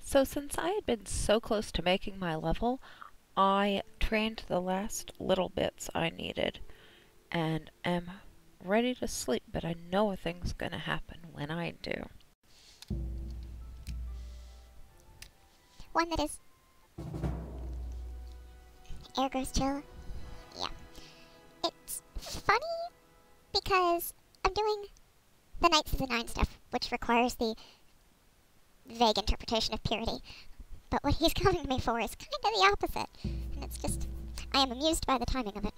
So since I had been so close to making my level, I trained the last little bits I needed and am ready to sleep, but I know a thing's gonna happen when I do. One that is air goes chill. Yeah. It's funny because I'm doing the Knights of the Nine stuff, which requires the vague interpretation of purity. But what he's coming to me for is kind of the opposite. And it's just, I am amused by the timing of it.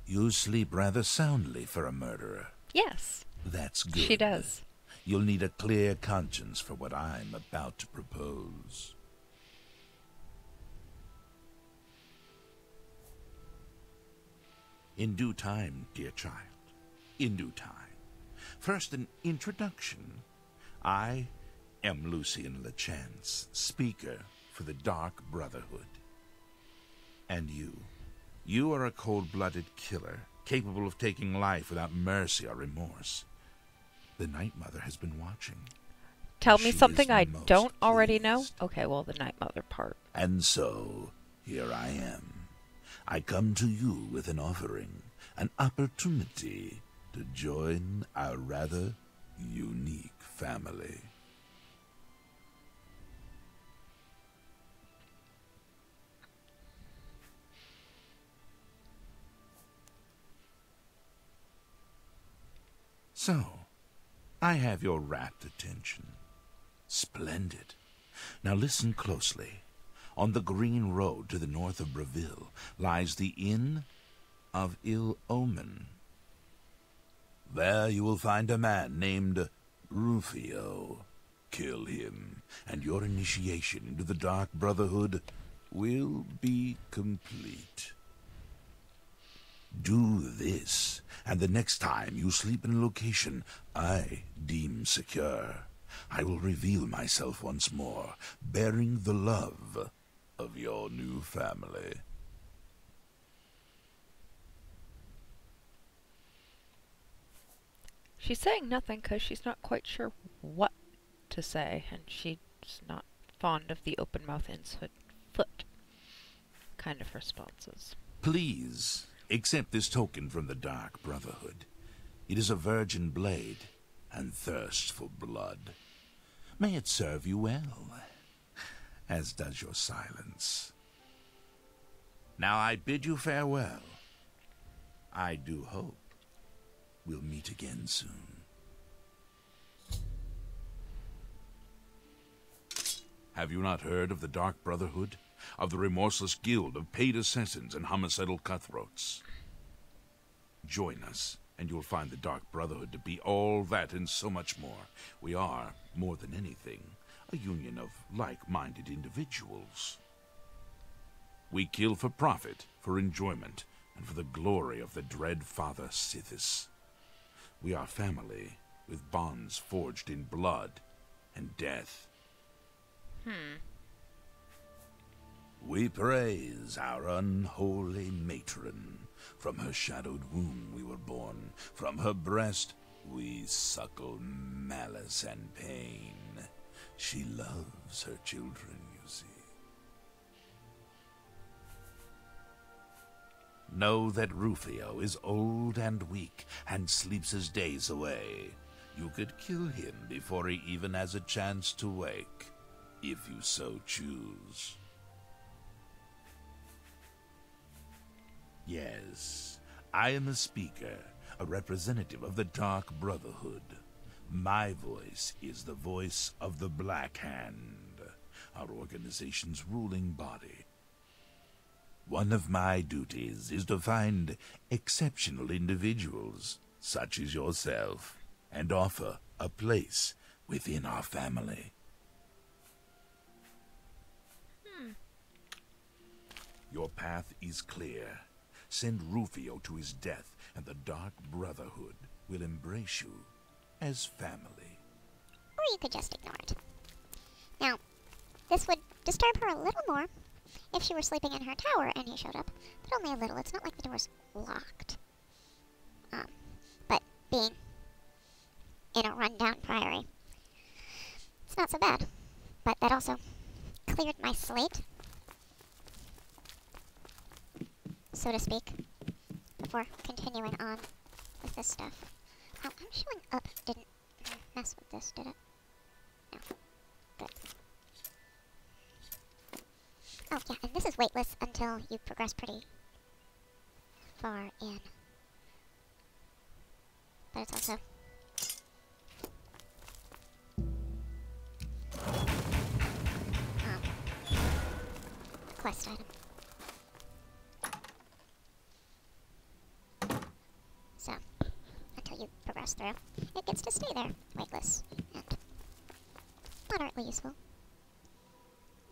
You sleep rather soundly for a murderer. Yes, That's good. she does. You'll need a clear conscience for what I'm about to propose. In due time, dear child. In due time. First, an introduction. I am Lucien LeChance, speaker for the Dark Brotherhood. And you are a cold-blooded killer, capable of taking life without mercy or remorse. The Night Mother has been watching. Tell me She something is I most don't already know? pleased. Okay, well, the Night Mother part. And so, here I am. I come to you with an offering, an opportunity to join our rather unique family. So, I have your rapt attention. Splendid. Now listen closely. On the green road to the north of Breville lies the Inn of Ill Omen. There you will find a man named Rufio. Kill him, and your initiation into the Dark Brotherhood will be complete. Do this, and the next time you sleep in a location I deem secure, I will reveal myself once more, bearing the love of your new family. She's saying nothing because she's not quite sure what to say, and she's not fond of the open mouth inside foot kind of responses. Please accept this token from the Dark Brotherhood. It is a virgin blade and thirsts for blood. May it serve you well, as does your silence. Now I bid you farewell. I do hope we'll meet again soon. Have you not heard of the Dark Brotherhood? Of the remorseless guild of paid assassins and homicidal cutthroats? Join us, and you'll find the Dark Brotherhood to be all that and so much more. We are, more than anything, a union of like-minded individuals. We kill for profit, for enjoyment, and for the glory of the dread Father Sithis. We are family, with bonds forged in blood and death. We praise our unholy matron. From her shadowed womb we were born. From her breast we suckle malice and pain. She loves her children, you see. Know that Rufio is old and weak and sleeps his days away. You could kill him before he even has a chance to wake, if you so choose. Yes, I am a speaker, a representative of the Dark Brotherhood. My voice is the voice of the Black Hand, our organization's ruling body. One of my duties is to find exceptional individuals, such as yourself, and offer a place within our family. Your path is clear. Send Rufio to his death, and the Dark Brotherhood will embrace you as family. Or you could just ignore it. Now, this would disturb her a little more if she were sleeping in her tower and he showed up, but only a little. It's not like the door's locked. But being in a rundown priory, It's not so bad. But that also cleared my slate, so to speak, before continuing on with this stuff. Oh, I'm showing up didn't mess with this, did it? No. Good. Oh, yeah, and this is weightless until you progress pretty far in. But it's also... quest item. So, until you progress through, it gets to stay there, weightless, and moderately useful.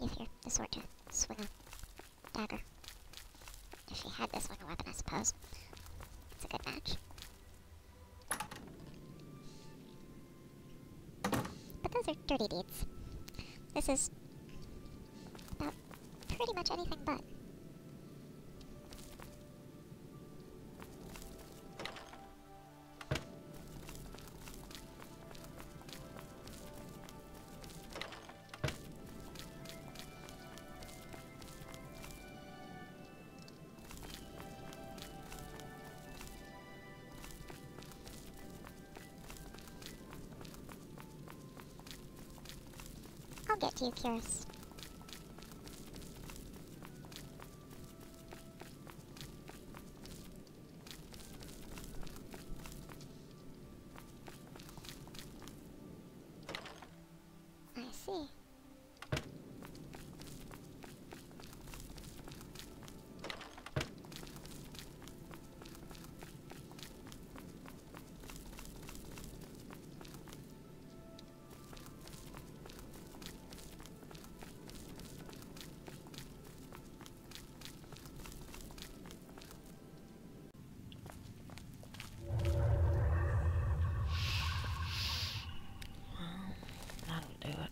If you're the sort to swing a dagger. If you had this one a weapon, I suppose. It's a good match. But those are dirty deeds. This is about pretty much anything but. I'll get to you, Curious. I see. That'll do it.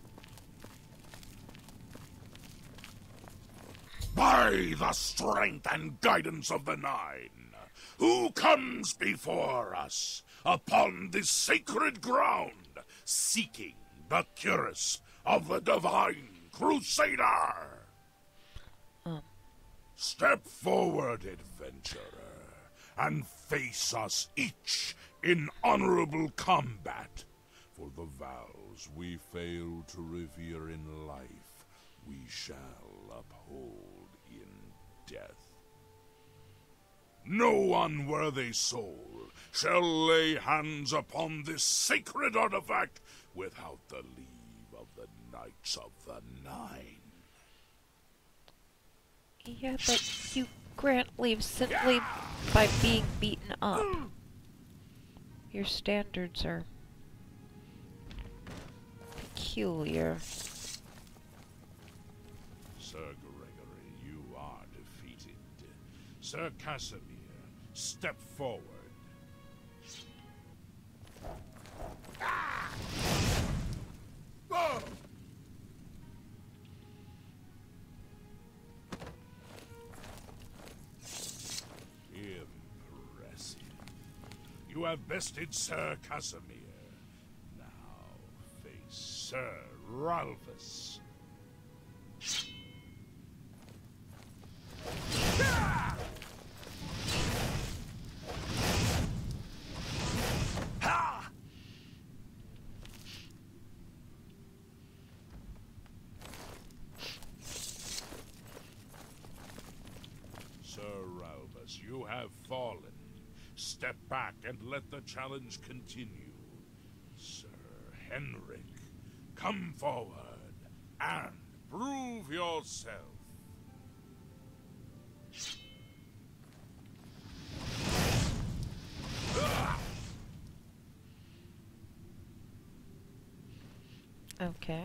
By the strength and guidance of the Nine, who comes before us upon this sacred ground, seeking the cuirass of the Divine Crusader? Step forward, adventurer, and face us each in honorable combat. For the vows we fail to revere in life, we shall uphold in death. No unworthy soul shall lay hands upon this sacred artifact without the leave of the Knights of the Nine. Yeah, but you grant leave simply by being beaten up. Your standards are peculiar. Sir Gregory, you are defeated. Sir Casimir, step forward. Oh! Impressive. You have bested Sir Casimir. Now face Sir Ralphus. Sir Ralphus, you have fallen. Step back and let the challenge continue. Sir Henrik, come forward and prove yourself. Okay.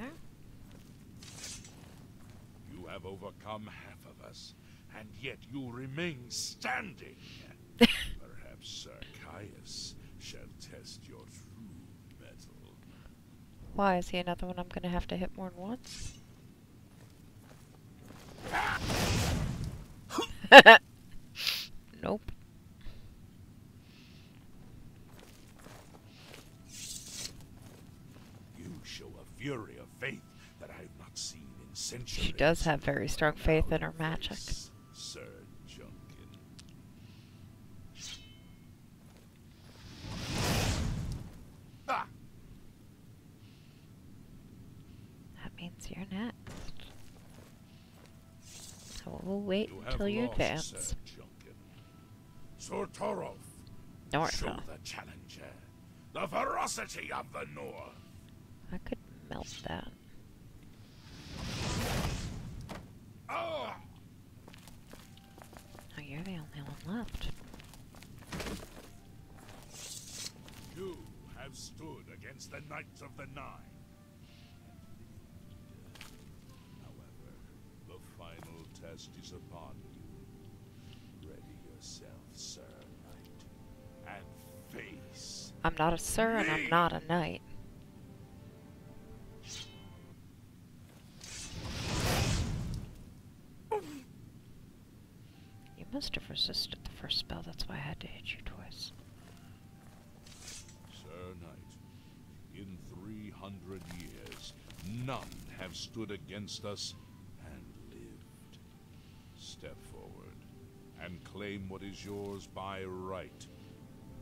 You have overcome half of us, and yet you remain standing. Perhaps Sir Caius shall test your true mettle. Why, is he another one I'm gonna have to hit more than once? Nope. You show a fury of that I have not seen in centuries. She does have very strong faith in her magic. Sir Junkin. Ah! That means you're next. So we'll wait You until have you lost, advance. Sir Junkin. Sir Torov, North. show the challenger the ferocity of the North. I could melt that. Ah! Oh, you're the only one left. You have stood against the Knights of the Nine. However, the final test is upon you. Ready yourself, Sir Knight, and face. I'm not a sir and I'm not a knight. You must have resisted the first spell, that's why I had to hit you twice. Sir Knight, in 300 years, none have stood against us and lived. Step forward and claim what is yours by right.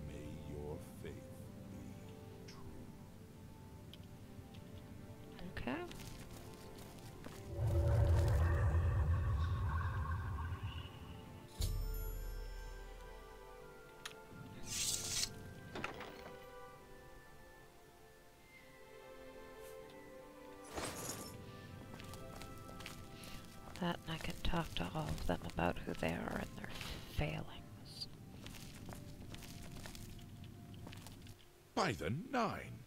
May your faith be true. Okay. That, and I can talk to all of them about who they are and their failings. By the Nine!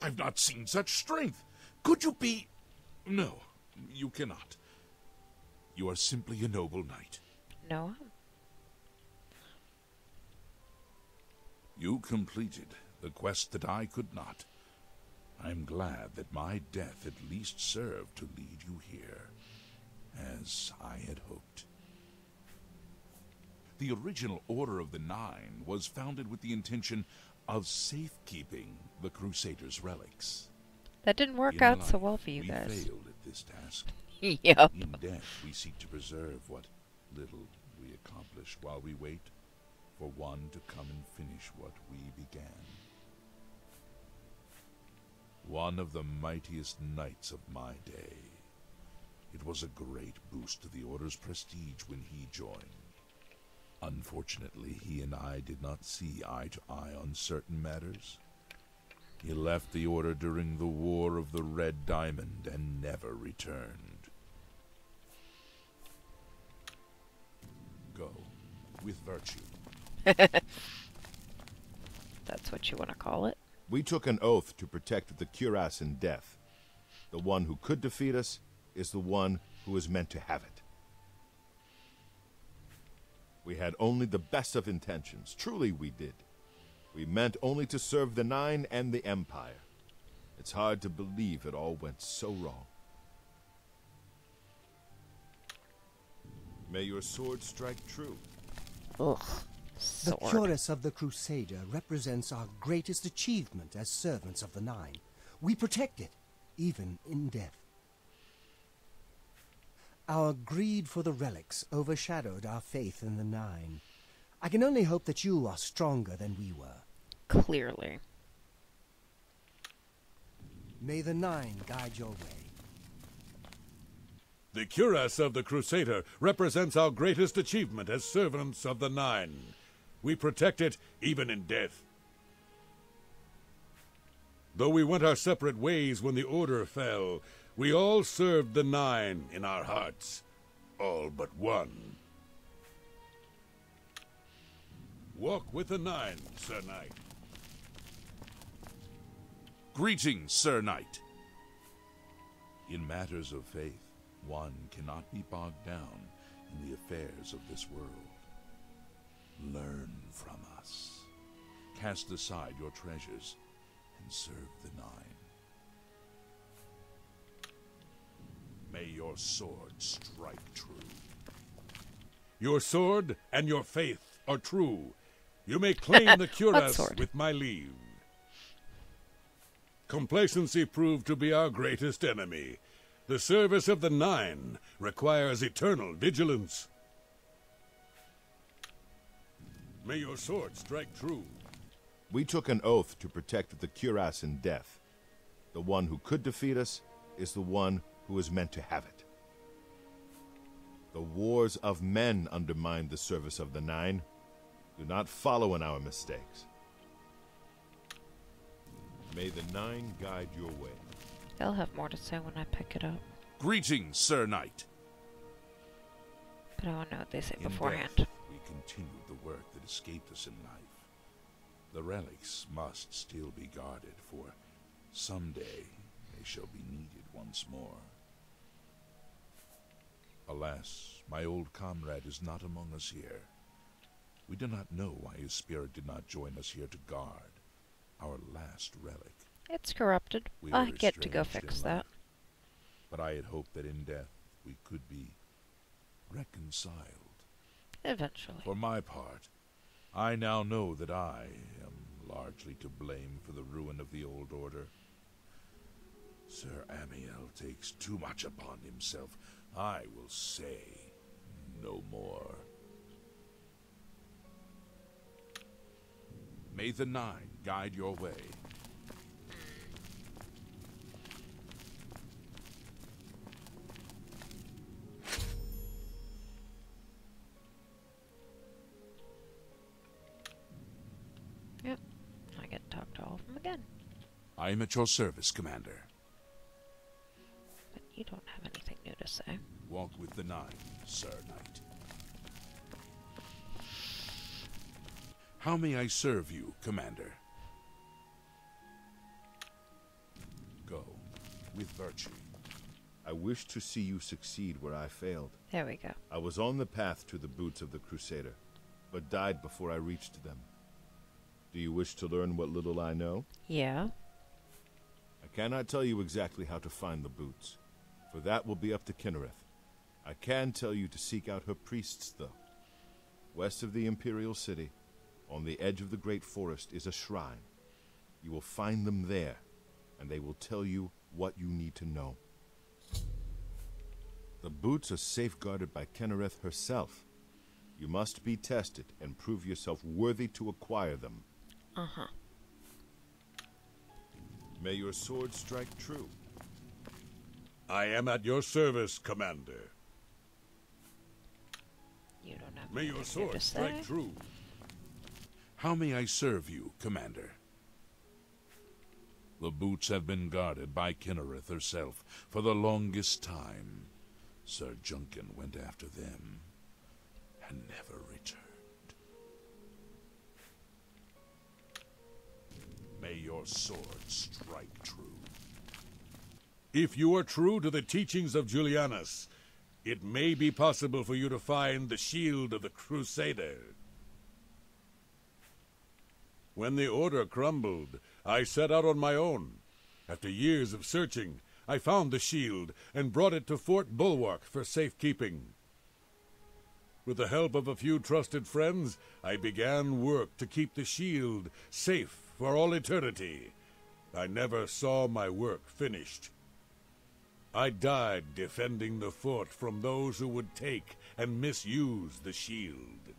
I've not seen such strength! Could you be... No, you cannot. You are simply a noble knight. No, You completed the quest that I could not. I'm glad that my death at least served to lead you here, as I had hoped. The original Order of the Nine was founded with the intention of safekeeping the Crusaders' relics. that didn't work In out so life, well for you we guys. failed at this task. Yep. In death, we seek to preserve what little we accomplish while we wait for one to come and finish what we began. One of the mightiest knights of my day. It was a great boost to the Order's prestige when he joined. Unfortunately, he and I did not see eye to eye on certain matters. He left the Order during the War of the Red Diamond and never returned. Go with virtue. That's what you want to call it? We took an oath to protect the cuirass in death. The one who could defeat us is the one who is meant to have it. We had only the best of intentions. Truly we did. We meant only to serve the Nine and the Empire. It's hard to believe it all went so wrong. May your sword strike true. Ugh. The Sword. cuirass of the Crusader represents our greatest achievement as servants of the Nine. We protect it, even in death. Our greed for the relics overshadowed our faith in the Nine. I can only hope that you are stronger than we were. Clearly. May the Nine guide your way. The cuirass of the Crusader represents our greatest achievement as servants of the Nine. We protect it even in death. Though we went our separate ways when the Order fell, we all served the Nine in our hearts. All but one. Walk with the Nine, Sir Knight. Greetings, Sir Knight. In matters of faith, one cannot be bogged down in the affairs of this world. Learn from us. Cast aside your treasures and serve the Nine. May your sword strike true. Your sword and your faith are true. You may claim the cuirass sword? with my leave. Complacency proved to be our greatest enemy. The service of the Nine requires eternal vigilance. May your sword strike true. We took an oath to protect the cuirass in death. The one who could defeat us is the one who is meant to have it. The wars of men undermined the service of the Nine. Do not follow in our mistakes. May the Nine guide your way. They'll have more to say when I pick it up. Greetings, Sir Knight. But I want to know what they say In beforehand. death, we continued the work that escaped us in life. The relics must still be guarded, for someday they shall be needed once more. Alas, my old comrade is not among us here. We do not know why his spirit did not join us here to guard our last relic. It's corrupted. We I were get to go estranged fix in that. life, but I had hoped that in death we could be reconciled. Eventually. For my part, I now know that I am largely to blame for the ruin of the old order. Sir Amiel takes too much upon himself. I will say no more. May the Nine guide your way. Yep. I get to talk to all of them again. I am at your service, Commander. But you don't have anything new to say. Walk with the Nine, Sir Knight. How may I serve you, Commander? Go with virtue. I wish to see you succeed where I failed. There we go. I was on the path to the boots of the Crusader, but died before I reached them. Do you wish to learn what little I know? Yeah. I cannot tell you exactly how to find the boots, for that will be up to Kinnereth. I can tell you to seek out her priests, though. West of the Imperial City, on the edge of the Great Forest, is a shrine. You will find them there, and they will tell you what you need to know. The boots are safeguarded by Kinnereth herself. You must be tested and prove yourself worthy to acquire them. Uh-huh. May your sword strike true. I am at your service, Commander. You don't have May anything your new sword to strike say. true. How may I serve you, Commander? The boots have been guarded by Kinnereth herself for the longest time. Sir Junkin went after them and never returned. May your sword strike true. If you are true to the teachings of Julianus, it may be possible for you to find the shield of the Crusader. When the Order crumbled, I set out on my own. After years of searching, I found the shield and brought it to Fort Bulwark for safekeeping. With the help of a few trusted friends, I began work to keep the shield safe for all eternity. I never saw my work finished. I died defending the fort from those who would take and misuse the shield.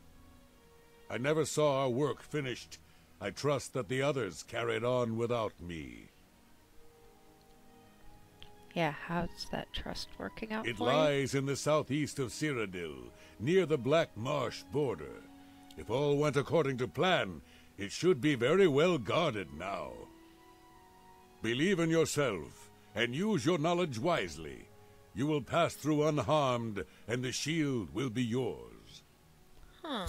I never saw our work finished. I trust that the others carried on without me. Yeah, how's that trust working out It for you? lies in the southeast of Cyrodiil, near the Black Marsh border. If all went according to plan, it should be very well guarded now. Believe in yourself, and use your knowledge wisely. You will pass through unharmed, and the shield will be yours. Huh.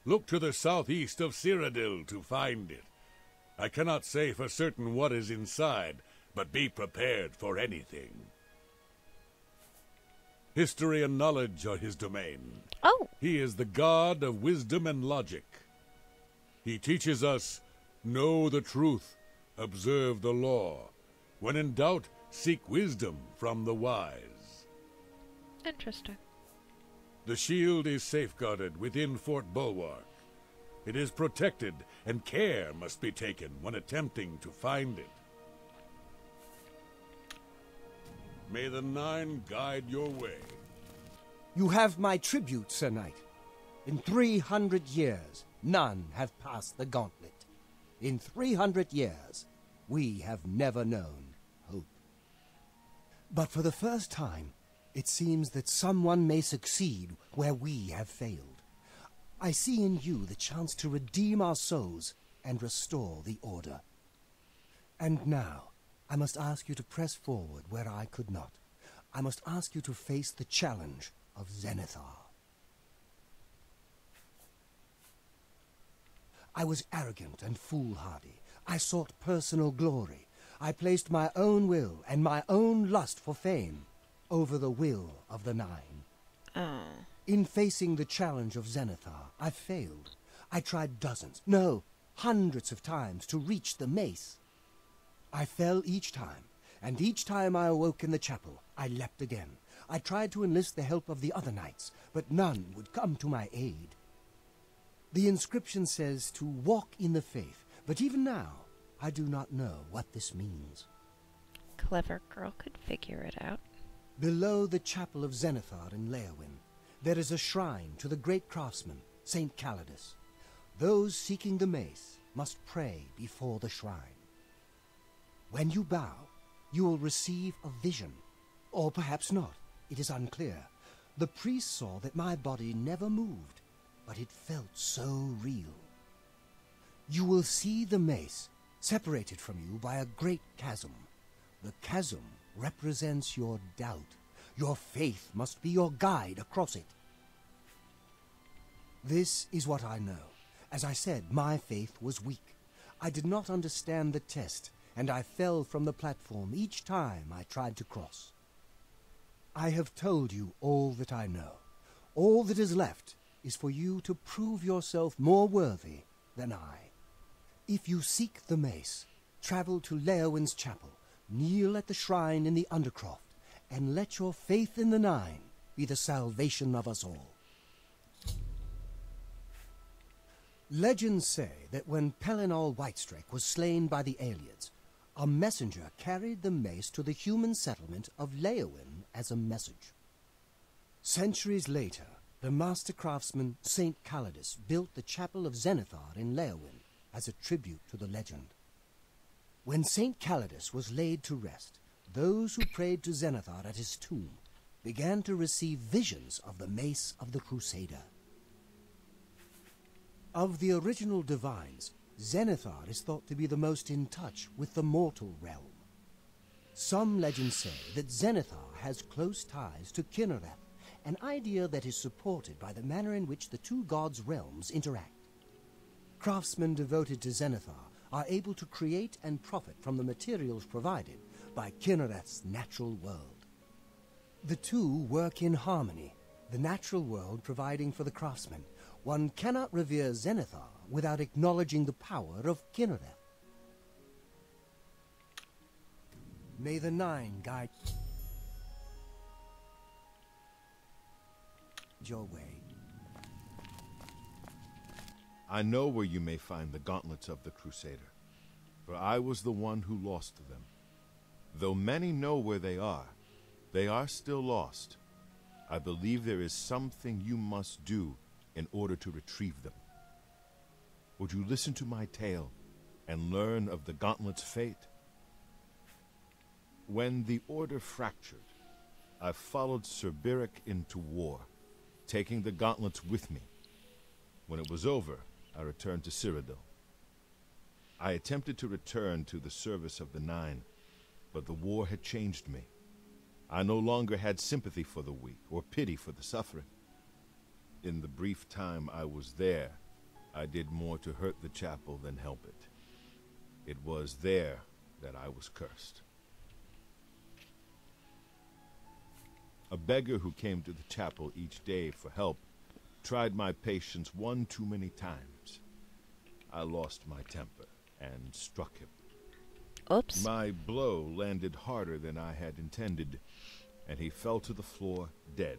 Look to the southeast of Cyrodiil to find it. I cannot say for certain what is inside, but be prepared for anything. History and knowledge are his domain. Oh, He is the god of wisdom and logic. He teaches us, know the truth, observe the law. When in doubt, seek wisdom from the wise. interesting. The shield is safeguarded within Fort Bulwark. It is protected, and care must be taken when attempting to find it. May the Nine guide your way. You have my tribute, Sir Knight. In 300 years, none have passed the gauntlet. In 300 years, we have never known hope. But for the first time, it seems that someone may succeed where we have failed. I see in you the chance to redeem our souls and restore the Order. And now, I must ask you to press forward where I could not. I must ask you to face the challenge of Zenithar. I was arrogant and foolhardy. I sought personal glory. I placed my own will and my own lust for fame over the will of the Nine. In facing the challenge of Zenithar, I failed. I tried dozens, no, hundreds of times to reach the mace. I fell each time, and each time I awoke in the chapel, I leapt again. I tried to enlist the help of the other knights, but none would come to my aid. The inscription says to walk in the faith, but even now, I do not know what this means. Clever girl could figure it out. Below the chapel of Zenithar in Leowyn, there is a shrine to the great craftsman, Saint Calidus. Those seeking the mace must pray before the shrine. When you bow, you will receive a vision. Or perhaps not. It is unclear. The priest saw that my body never moved, but it felt so real. You will see the mace, separated from you by a great chasm. The chasm represents your doubt. Your faith must be your guide across it. This is what I know. As I said, my faith was weak. I did not understand the test, and I fell from the platform each time I tried to cross. I have told you all that I know. All that is left is for you to prove yourself more worthy than I. If you seek the mace, travel to Leowyn's chapel, kneel at the shrine in the Undercroft, and let your faith in the Nine be the salvation of us all. Legends say that when Pelinal Whitestrake was slain by the Aelids, a messenger carried the mace to the human settlement of Leowyn as a message. Centuries later, the master craftsman Saint Calidus built the chapel of Zenithar in Leowyn as a tribute to the legend. When Saint Calidus was laid to rest, those who prayed to Zenithar at his tomb began to receive visions of the mace of the Crusader. Of the original divines, Zenithar is thought to be the most in touch with the mortal realm. Some legends say that Zenithar has close ties to Kinnereth, an idea that is supported by the manner in which the two gods' realms interact. Craftsmen devoted to Zenithar are able to create and profit from the materials provided by Kinnereth's natural world. The two work in harmony, the natural world providing for the craftsmen. One cannot revere Zenithar without acknowledging the power of Kinnereth. May the Nine guide your way. I know where you may find the gauntlets of the Crusader, for I was the one who lost them. Though many know where they are still lost. I believe there is something you must do in order to retrieve them. Would you listen to my tale and learn of the gauntlet's fate? When the Order fractured, I followed Sir Beric into war, taking the gauntlets with me. When it was over, I returned to Cyrodiil. I attempted to return to the service of the Nine, but the war had changed me. I no longer had sympathy for the weak or pity for the suffering. In the brief time I was there, I did more to hurt the chapel than help it. It was there that I was cursed. A beggar who came to the chapel each day for help tried my patience one too many times. I lost my temper and struck him. Oops. My blow landed harder than I had intended, and he fell to the floor dead,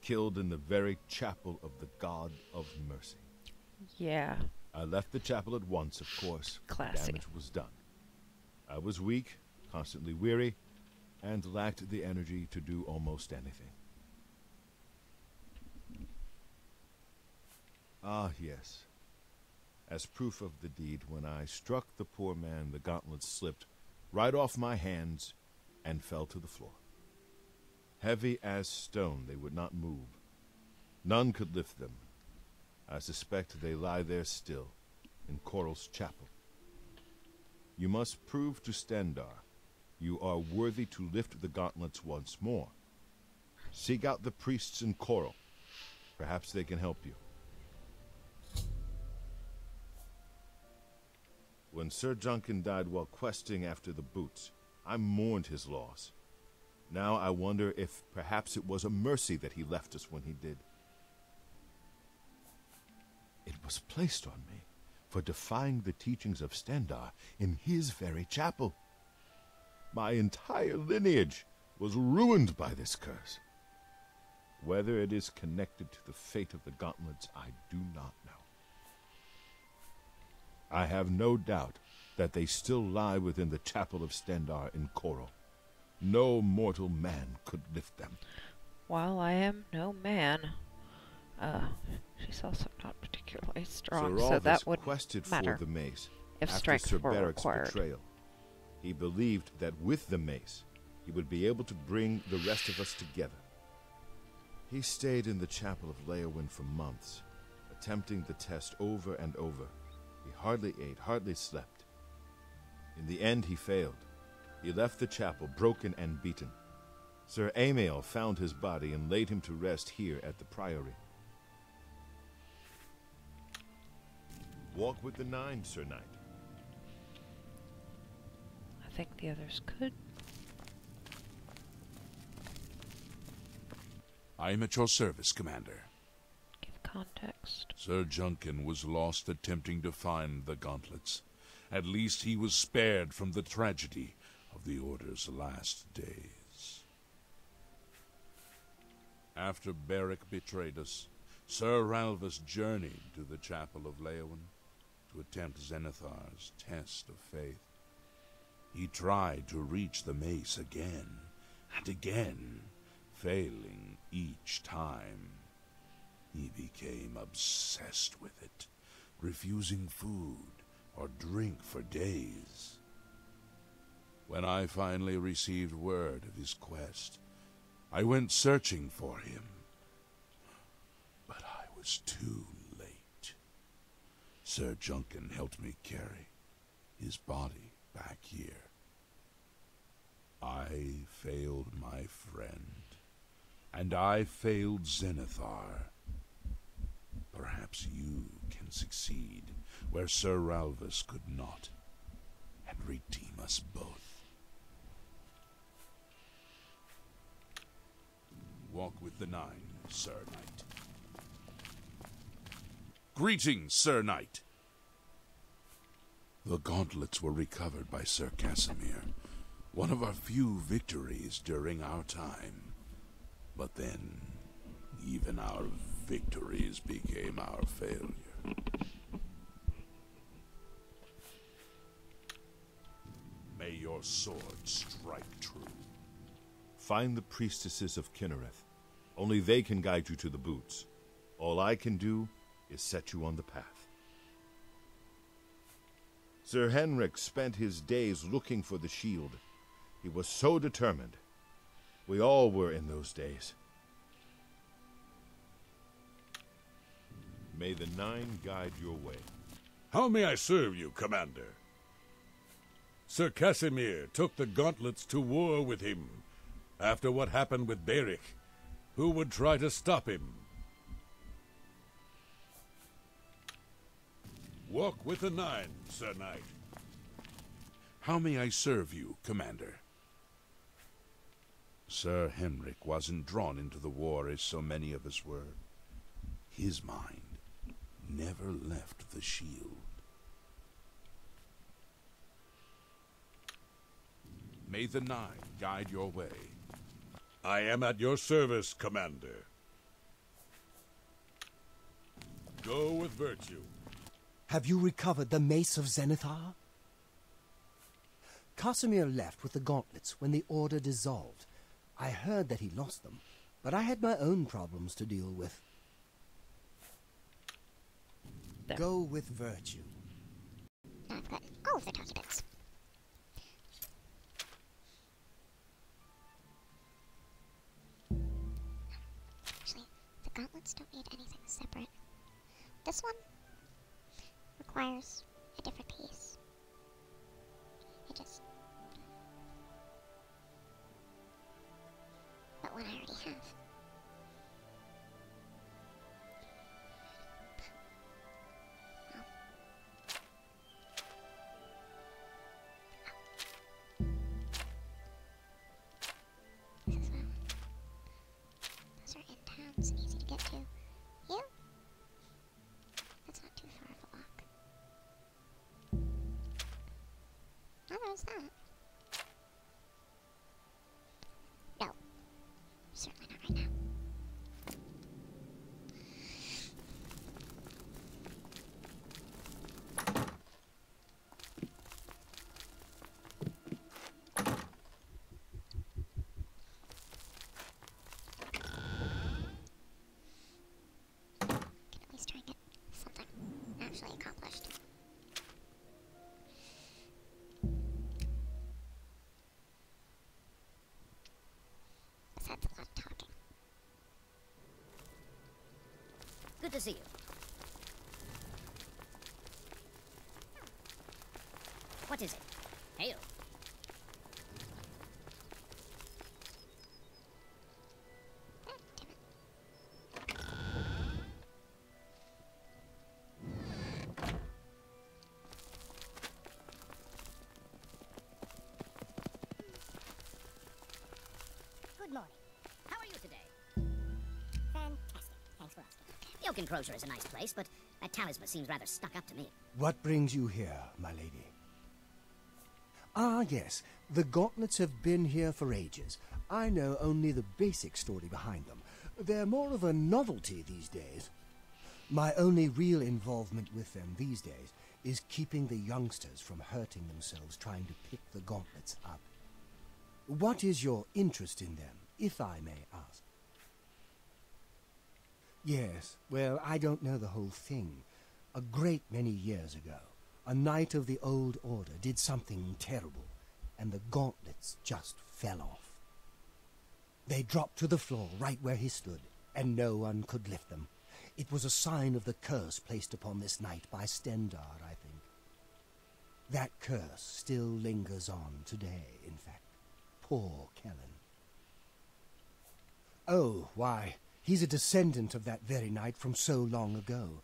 killed in the very chapel of the God of Mercy. Yeah. I left the chapel at once, of course. Classy. Damage was done. I was weak, constantly weary, and lacked the energy to do almost anything. Ah, yes. As proof of the deed, when I struck the poor man, the gauntlets slipped right off my hands and fell to the floor. Heavy as stone, they would not move. None could lift them. I suspect they lie there still, in Coral's chapel. You must prove to Stendarr you are worthy to lift the gauntlets once more. Seek out the priests in Coral. Perhaps they can help you. When Sir Juncan died while questing after the boots, I mourned his loss. Now I wonder if perhaps it was a mercy that he left us when he did. It was placed on me for defying the teachings of Stendarr in his very chapel. My entire lineage was ruined by this curse. Whether it is connected to the fate of the gauntlets, I do not know. I have no doubt that they still lie within the chapel of Stendarr in Coral. No mortal man could lift them. While I am no man, she's also not particularly strong, Sir so that Alvis would quested matter for the mace if after strength Sir were Barrick's required. betrayal. He believed that with the mace, he would be able to bring the rest of us together. He stayed in the chapel of Leowyn for months, attempting the test over and over. He hardly ate, hardly slept. In the end, he failed. He left the chapel broken and beaten. Sir Amael found his body and laid him to rest here at the priory. Walk with the Nine, Sir Knight. I think the others could. I am at your service, Commander. Give context. Sir Juncan was lost attempting to find the gauntlets. At least he was spared from the tragedy of the Order's last days. After Barrick betrayed us, Sir Ralvis journeyed to the chapel of Leowyn to attempt Zenithar's test of faith. He tried to reach the mace again and again, failing each time. He became obsessed with it, refusing food or drink for days. When I finally received word of his quest, I went searching for him. But I was too late. Sir Juncan helped me carry his body back here. I failed my friend, and I failed Zenithar. Perhaps you can succeed where Sir Ralvis could not, and redeem us both. Walk with the Nine, Sir Knight. Greetings, Sir Knight. The gauntlets were recovered by Sir Casimir, one of our few victories during our time. But then, even our victories became our failure. May your sword strike true. Find the priestesses of Kinnereth. Only they can guide you to the boots. All I can do is set you on the path. Sir Henrik spent his days looking for the shield. He was so determined. We all were in those days. May the Nine guide your way. How may I serve you, Commander? Sir Casimir took the gauntlets to war with him. After what happened with Barrick, who would try to stop him? Walk with the Nine, Sir Knight. How may I serve you, Commander? Sir Henrik wasn't drawn into the war as so many of us were. His mind never left the shield. May the Nine guide your way. I am at your service, Commander. Go with virtue. Have you recovered the Mace of Zenithar? Casimir left with the gauntlets when the Order dissolved. I heard that he lost them, but I had my own problems to deal with. There. Go with virtue. Now I've gotten all of the talkie bits. Actually, the gauntlets don't need anything separate. This one requires a different piece. It just... But one I already have. This is well. Those are in towns, easy to get to. You? That's not too far of a walk. Oh, there's that. No. Certainly not right now. Can at least try and get something actually accomplished. Besides a lot of talking. Good to see you. What is it? Hail. Ah, damn it. Good morning. How are you today? Fantastic. Thanks for asking. The Oak Enclosure is a nice place, but that talisman seems rather stuck up to me. What brings you here, my lady? Ah, yes. The gauntlets have been here for ages. I know only the basic story behind them. They're more of a novelty these days. My only real involvement with them these days is keeping the youngsters from hurting themselves trying to pick the gauntlets up. What is your interest in them, if I may ask? Yes, well, I don't know the whole thing. A great many years ago, a knight of the old order did something terrible, and the gauntlets just fell off. They dropped to the floor right where he stood, and no one could lift them. It was a sign of the curse placed upon this knight by Stendar, I think. That curse still lingers on today, in fact. Poor Calen. Oh, why, he's a descendant of that very knight from so long ago.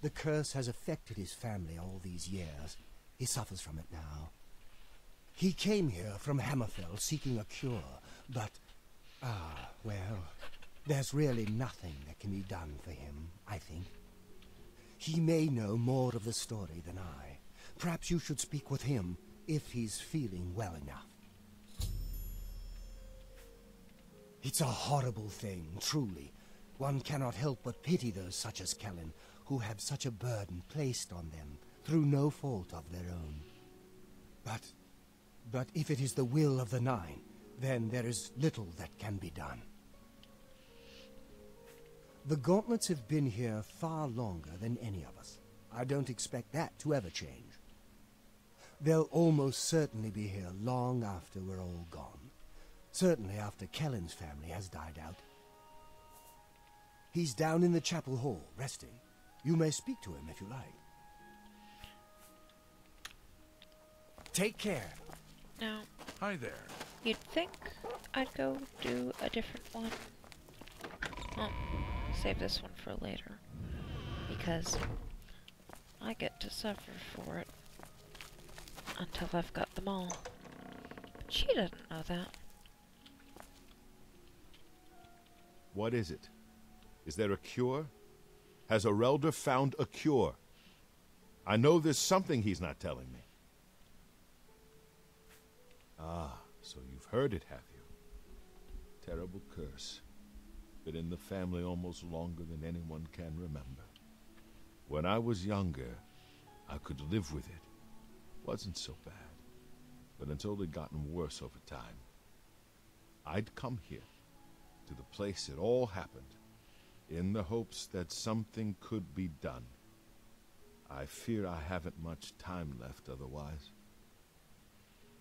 The curse has affected his family all these years. He suffers from it now. He came here from Hammerfell seeking a cure, but... well, there's really nothing that can be done for him, I think. He may know more of the story than I. Perhaps you should speak with him, if he's feeling well enough. It's a horrible thing, truly. One cannot help but pity those such as Calen, who have such a burden placed on them, through no fault of their own. But if it is the will of the Nine, then there is little that can be done. The gauntlets have been here far longer than any of us. I don't expect that to ever change. They'll almost certainly be here long after we're all gone. Certainly after Calen's family has died out. He's down in the chapel hall, resting. You may speak to him if you like. Take care. Now, Hi there. you'd think I'd go do a different one. Well, save this one for later. Because I get to suffer for it until I've got them all. But she doesn't know that. What is it? Is there a cure? Has Arelder found a cure? I know there's something he's not telling me. Ah, so you've heard it, have you? Terrible curse. Been in the family almost longer than anyone can remember. When I was younger, I could live with it. Wasn't so bad. But until it gotten worse over time, I'd come here, to the place it all happened, in the hopes that something could be done. I fear I haven't much time left otherwise.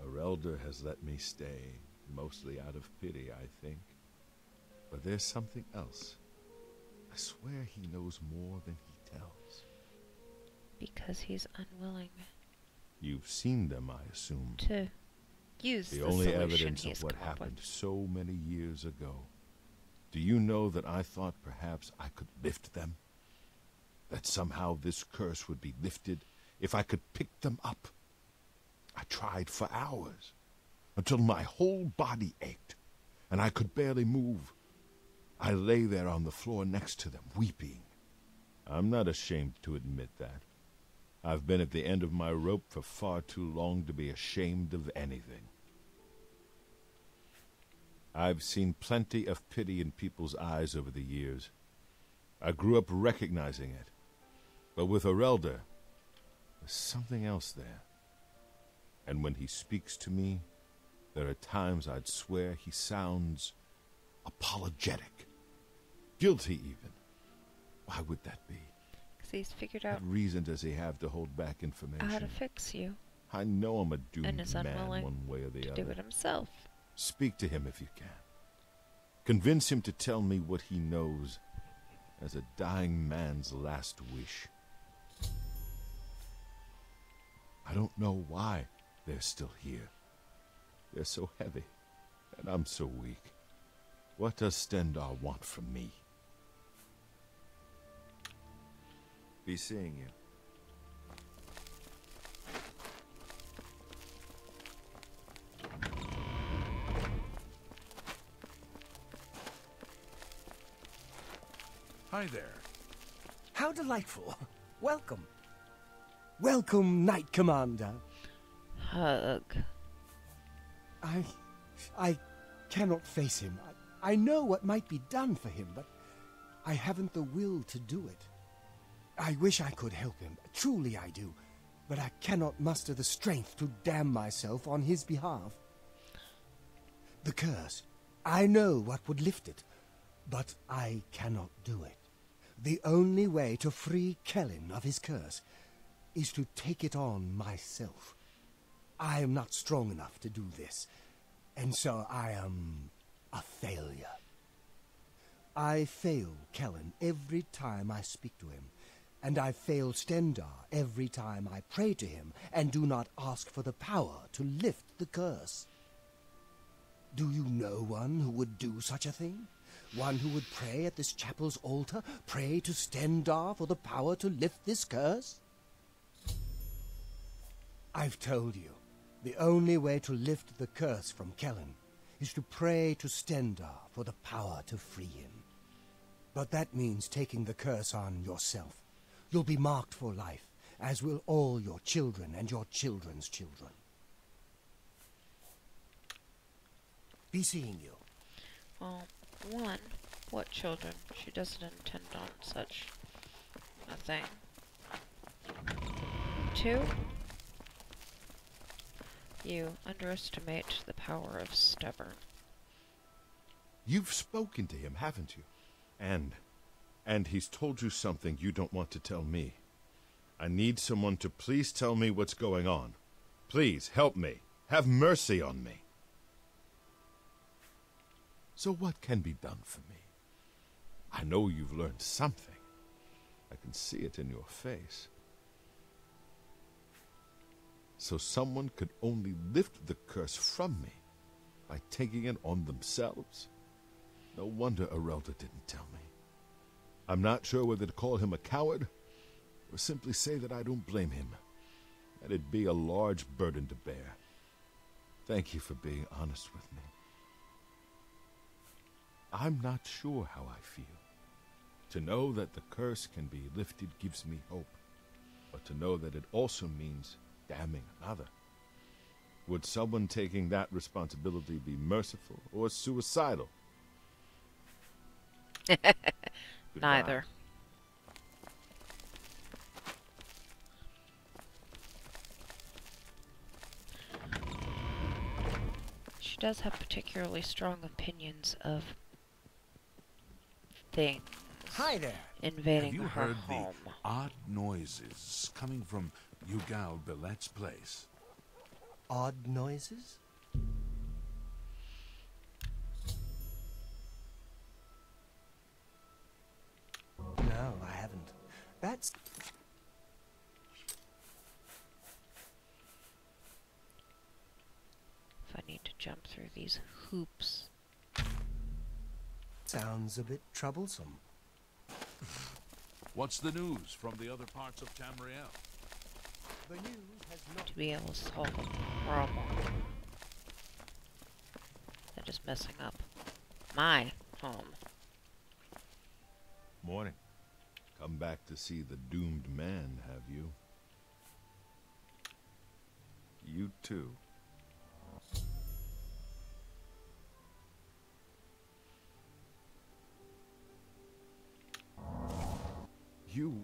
Erelder has let me stay, mostly out of pity, I think. But there's something else. I swear he knows more than he tells. Because he's unwilling You've seen them, I assume. to use The the only solution evidence he's of what come up happened with. so many years ago. Do you know that I thought perhaps I could lift them? That somehow this curse would be lifted if I could pick them up? I tried for hours, until my whole body ached, and I could barely move. I lay there on the floor next to them, weeping. I'm not ashamed to admit that. I've been at the end of my rope for far too long to be ashamed of anything. I've seen plenty of pity in people's eyes over the years. I grew up recognizing it. But with Erelder, there's something else there. And when he speaks to me, there are times I'd swear he sounds apologetic. Guilty, even. Why would that be? Because he's figured out What reason does he have to hold back information? how to fix you I know I'm a doomed and is man unwilling one way or the to other. do it himself. Speak to him if you can. Convince him to tell me what he knows as a dying man's last wish. I don't know why they're still here. They're so heavy, and I'm so weak. What does Stendar want from me? Be seeing you. Hi there. How delightful. Welcome. Welcome, Knight Commander. Hug. I cannot face him. I know what might be done for him, but I haven't the will to do it. I wish I could help him. Truly I do. But I cannot muster the strength to damn myself on his behalf. The curse. I know what would lift it, but I cannot do it. The only way to free Calen of his curse is to take it on myself. I am not strong enough to do this, and so I am a failure. I fail Calen every time I speak to him, and I fail Stendar every time I pray to him and do not ask for the power to lift the curse. Do you know one who would do such a thing? One who would pray at this chapel's altar, pray to Stendar for the power to lift this curse? I've told you, the only way to lift the curse from Calen is to pray to Stendar for the power to free him. But that means taking the curse on yourself. You'll be marked for life, as will all your children and your children's children. Be seeing you. Well, one, what children? She doesn't intend on such a thing. Two, you underestimate the power of stubborn. You've spoken to him, haven't you? And he's told you something you don't want to tell me. I need someone to please tell me what's going on. Please, help me. Have mercy on me. So what can be done for me? I know you've learned something. I can see it in your face. So someone could only lift the curse from me by taking it on themselves? No wonder Erelder didn't tell me. I'm not sure whether to call him a coward or simply say that I don't blame him. That'd be a large burden to bear. Thank you for being honest with me. I'm not sure how I feel. To know that the curse can be lifted gives me hope, but to know that it also means damning another. Would someone taking that responsibility be merciful or suicidal? Neither. She does have particularly strong opinions of things Hi there. invading Have you her heard home. the odd noises coming from Ugal Billet's place? Odd noises? No, I haven't. That's... If I need to jump through these hoops. sounds a bit troublesome. What's the news from the other parts of Tamriel? The news has not... To be able to solve a problem. They're just messing up my home. Morning. Come back to see the doomed man, have you? You too. You...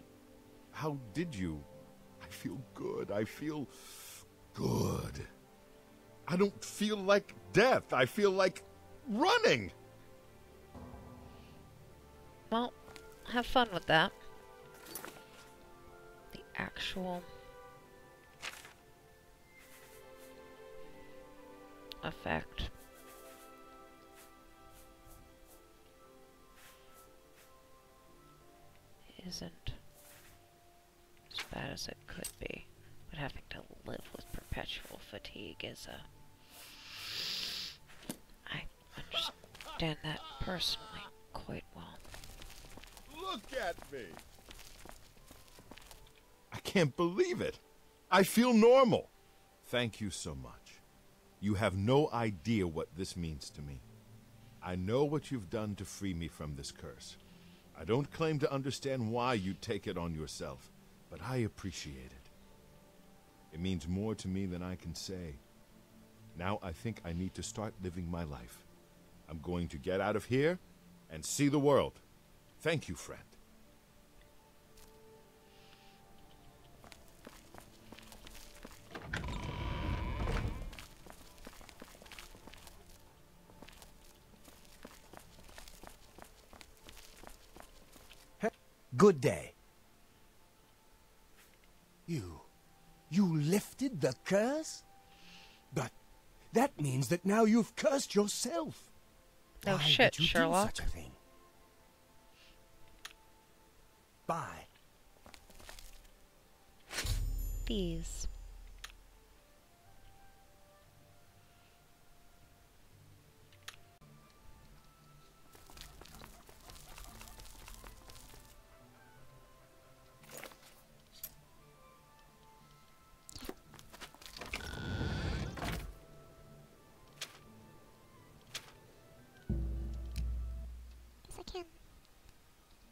How did you? I feel good. I feel... good. I don't feel like death. I feel like running. Well, have fun with that. The actual effect. Isn't as bad as it could be, but having to live with perpetual fatigue is I understand that personally quite well. Look at me. I can't believe it. I feel normal. Thank you so much. You have no idea what this means to me. I know what you've done to free me from this curse. I don't claim to understand why you take it on yourself, but I appreciate it. It means more to me than I can say. Now I think I need to start living my life. I'm going to get out of here and see the world. Thank you, friend. Good day. You lifted the curse? But that means that now you've cursed yourself. No Why shit, would you Sherlock. do such a thing? Bye. These. Guess I can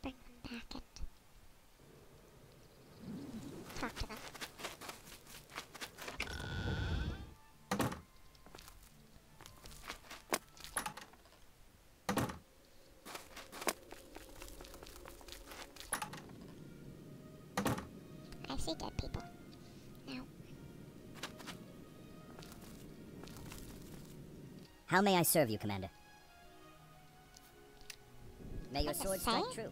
bring them back and talk to them. I see dead people. Now, How may I serve you, Commander? May your What the sword strike say? true.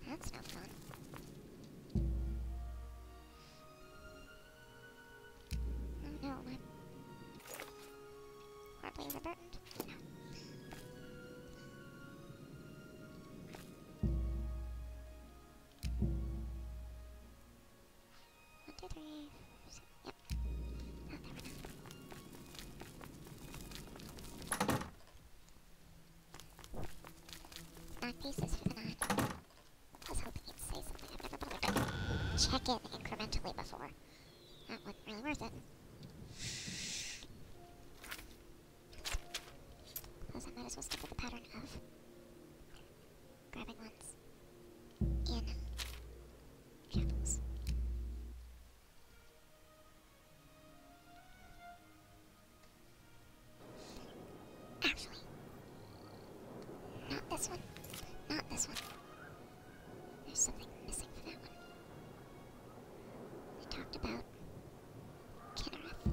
that's no fun. Oh no, I'm horribly overburdened. No. One, two, three. Yep. Oh, there we go. Nine pieces for the nine. I was hoping you'd say something. I've never bothered to check in incrementally before. That wasn't really worth it. Suppose I might as well stick with the pattern of grabbing ones in chapels. Actually, not this one. Not this one. There's something missing for that one. We talked about Kinnereth.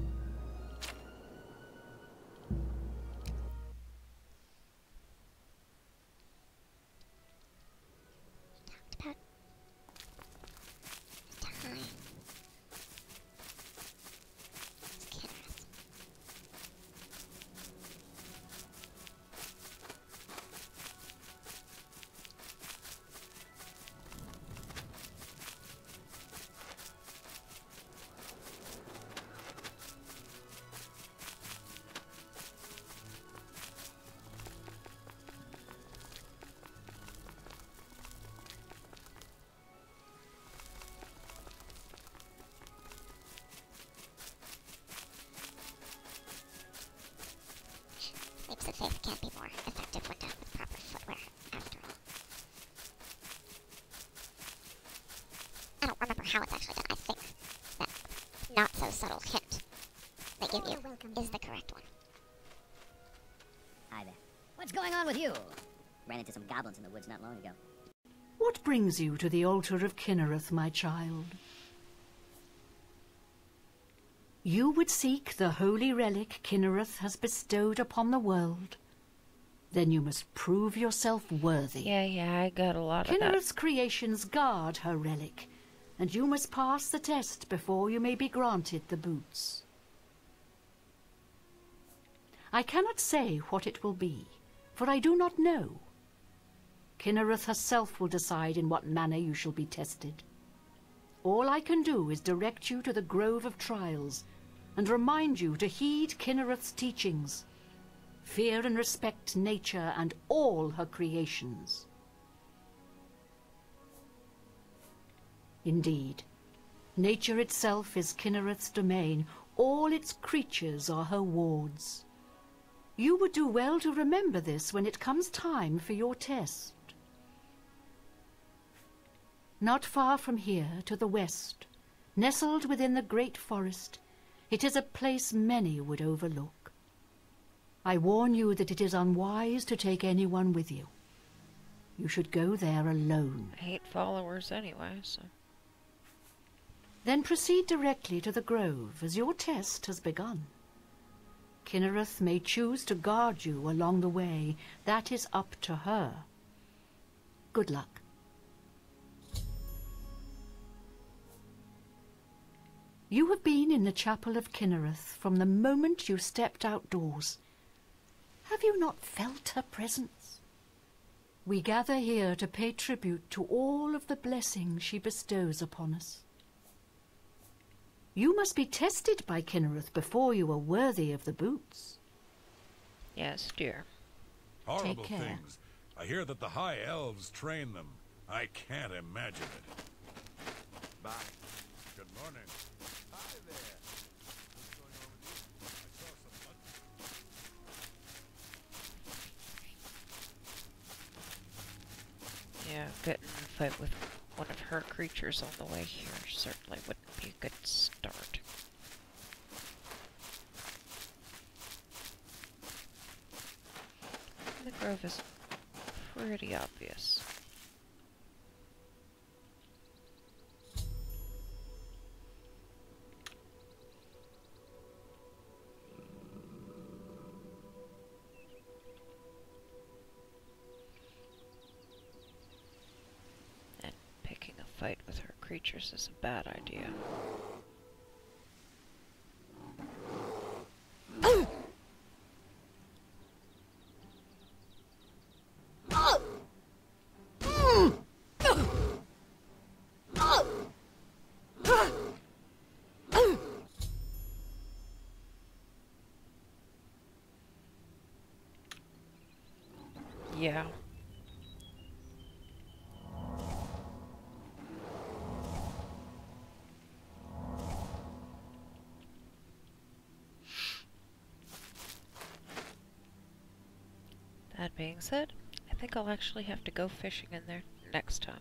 of faith can be more effective when done with proper footwear, after all. I don't remember how it's actually done. I think that not-so-subtle hint they give you is the correct one. Hi there. What's going on with you? Ran into some goblins in the woods not long ago. What brings you to the altar of Kinnereth, my child? You would seek the holy relic Kinnereth has bestowed upon the world. Then you must prove yourself worthy. Yeah, I got a lot of that. Kinnereth's creations guard her relic, and you must pass the test before you may be granted the boots. I cannot say what it will be, for I do not know. Kinnereth herself will decide in what manner you shall be tested. All I can do is direct you to the Grove of Trials, and remind you to heed Kinnereth's teachings. Fear and respect nature and all her creations. Indeed, nature itself is Kinnereth's domain. All its creatures are her wards. You would do well to remember this when it comes time for your test. Not far from here, to the west, nestled within the great forest, it is a place many would overlook. I warn you that it is unwise to take anyone with you. You should go there alone. I hate followers anyway, so... Then proceed directly to the grove, as your test has begun. Kinnereth may choose to guard you along the way. That is up to her. Good luck. You have been in the chapel of Kinnereth from the moment you stepped outdoors. Have you not felt her presence? We gather here to pay tribute to all of the blessings she bestows upon us. You must be tested by Kinnereth before you are worthy of the boots. Yes, dear. Horrible Take care. things. I hear that the High Elves train them. I can't imagine it. Bye. Good morning. Hi there. What's going on with you? I saw some blood. Yeah, getting in a fight with one of her creatures on the way here certainly wouldn't be a good start. The grove is pretty obvious. And picking a fight with her creatures is a bad idea. Yeah. That being said, I think I'll actually have to go fishing in there next time.